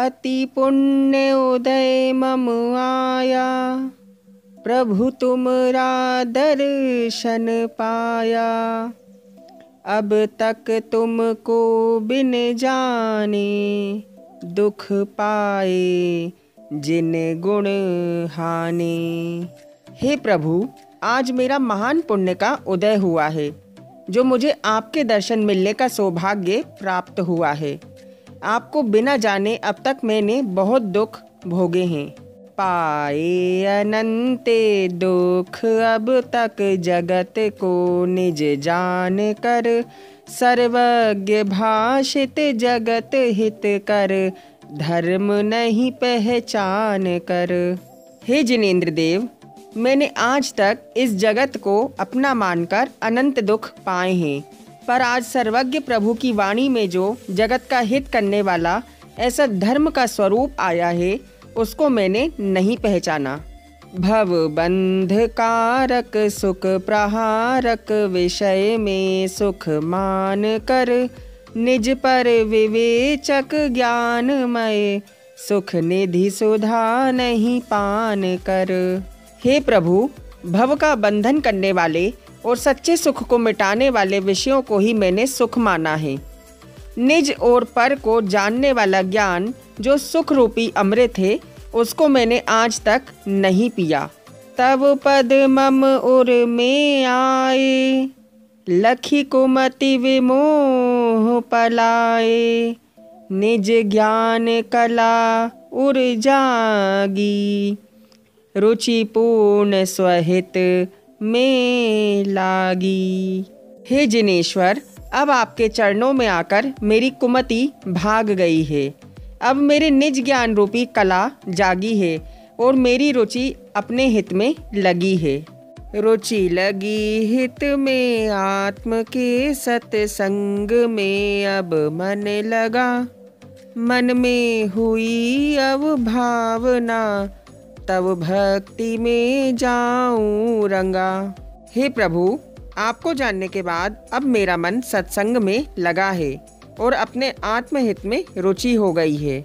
अति पुण्य उदय मम आया, प्रभु तुमरा दर्शन पाया। अब तक तुमको बिन जाने, दुख पाए जिन गुण हाने। हे प्रभु, आज मेरा महान पुण्य का उदय हुआ है, जो मुझे आपके दर्शन मिलने का सौभाग्य प्राप्त हुआ है। आपको बिना जाने अब तक मैंने बहुत दुख भोगे हैं। पाए अनंत दुख अब तक जगत को निज जान कर, सर्वज्ञ भाषित जगत हित कर, धर्म नहीं पहचान कर। हे जिनेंद्र देव, मैंने आज तक इस जगत को अपना मानकर अनंत दुख पाए हैं, पर आज सर्वज्ञ प्रभु की वाणी में जो जगत का हित करने वाला ऐसा धर्म का स्वरूप आया है, उसको मैंने नहीं पहचाना। भव बंध कारक सुख प्रहारक, विषय में सुख मान कर, निज पर विवेचक ज्ञानमय, सुख निधि सुधा नहीं पान कर। हे प्रभु, भव का बंधन करने वाले और सच्चे सुख को मिटाने वाले विषयों को ही मैंने सुख माना है। निज और पर को जानने वाला ज्ञान जो सुख रूपी अमृत है, उसको मैंने आज तक नहीं पिया। तब पद मम उर में आए, लखी कुमति विमोह पलाए, निज ज्ञान कला उर जागी, रुचि पूर्ण स्वहित में लागी। हे जिनेश्वर, अब आपके चरणों में आकर मेरी कुमति भाग गई है। अब मेरे निज ज्ञान रूपी कला जागी है और मेरी रुचि अपने हित में लगी है। रुचि लगी हित में आत्म के सत्संग में, अब मन लगा मन में हुई अब भावना, तब भक्ति में जाऊं रंगा। हे प्रभु, आपको जानने के बाद अब मेरा मन सत्संग में लगा है और अपने आत्महित में रुचि हो गई है।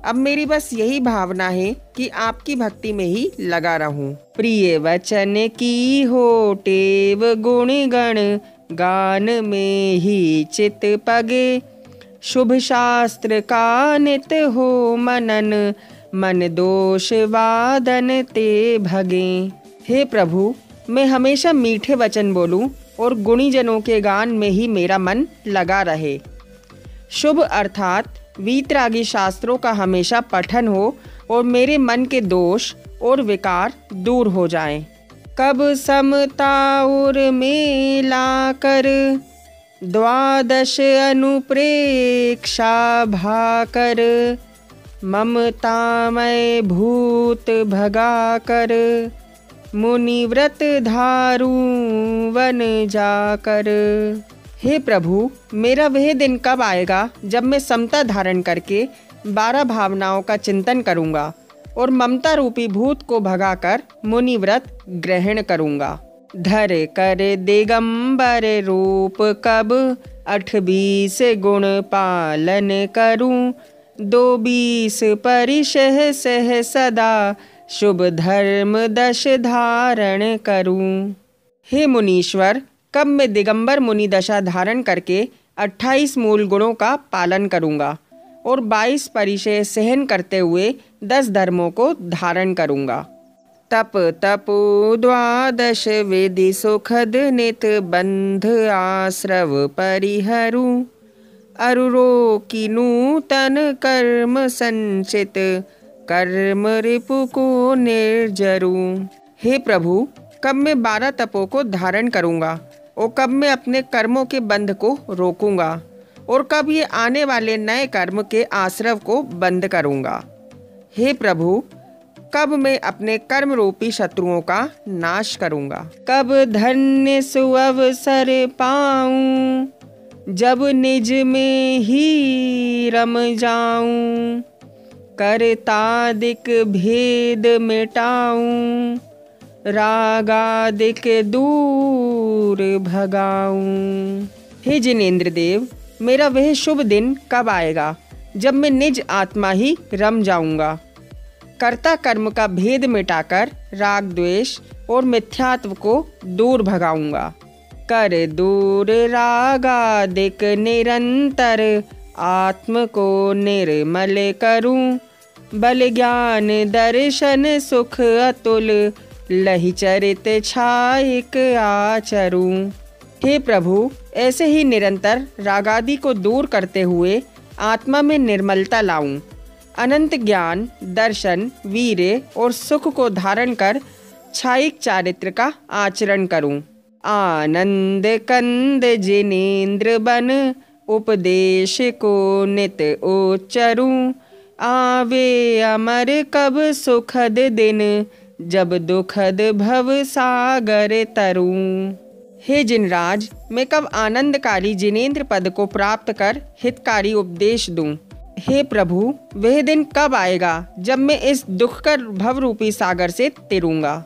अब मेरी बस यही भावना है कि आपकी भक्ति में ही लगा रहूं। प्रिय वचन की हो टेव, गुण गण गान में ही चित पगे, शुभ शास्त्र का नित हो मनन, मन दोष वादन ते भगे। हे प्रभु, मैं हमेशा मीठे वचन बोलूं और गुणी जनों के गान में ही मेरा मन लगा रहे। शुभ अर्थात वीतरागी शास्त्रों का हमेशा पठन हो और मेरे मन के दोष और विकार दूर हो जाएं। कब समता और मेला कर, द्वादश अनुप्रेक्षा भाकर, ममतामय भूत भगा कर, मुनिव्रत धारू वन जाकर। हे प्रभु, मेरा वह दिन कब आएगा जब मैं समता धारण करके 12 भावनाओं का चिंतन करूंगा और ममता रूपी भूत को भगाकर मुनिव्रत ग्रहण करूंगा। धर कर दिगंबर रूप कब, 28 गुण पालन करूं, 220 परिशह सह सदा, शुभ धर्म 10 धारण करूं। हे मुनीश्वर, कब मैं दिगंबर मुनि दशा धारण करके 28 मूल गुणों का पालन करूंगा और 22 परिचय सहन करते हुए 10 धर्मों को धारण करूंगा। तप तपो द्वादश विधि सुखद, नित बंध आश्रव परिहरु, अरुरो की नूतन कर्म संचित, कर्म रिपु को निर्जरू। हे प्रभु, कब मैं 12 तपों को धारण करूंगा और कब मैं अपने कर्मों के बंध को रोकूंगा और कब ये आने वाले नए कर्म के आश्रव को बंद करूंगा। हे प्रभु, कब मैं अपने कर्म रूपी शत्रुओं का नाश करूंगा। कब धन्य सुअवसर पाऊं, जब निज में ही रम जाऊं, कर्तादिक भेद मिटाऊं, रागादिक दूर भगाऊं। हे जिनेंद्र देव, मेरा वह शुभ दिन कब आएगा जब मैं निज आत्मा ही रम जाऊंगा। कर्ता कर्म का भेद मिटाकर राग द्वेष और मिथ्यात्व को दूर भगाऊंगा। कर दूर रागादिक निरंतर, आत्म को निर्मल करूं। बल ज्ञान दर्शन सुख अतुल, लहि चरित छाइक आचरूं। हे प्रभु, ऐसे ही निरंतर रागादि को दूर करते हुए आत्मा में निर्मलता लाऊं। अनंत ज्ञान, दर्शन, वीर्य और सुख को धारण कर छाइक चारित्र का आचरण करूं। आनंद कंद जिनेन्द्र बन, उपदेश को नित उच्चरूं। आवे अमर कब सुखद दिन, जब दुखद भव सागर तरूं। हे जिनराज, मैं कब आनंदकारी जिनेन्द्र पद को प्राप्त कर हितकारी उपदेश दूं। हे प्रभु, वह दिन कब आएगा जब मैं इस दुखकर भवरूपी सागर से तिरूंगा।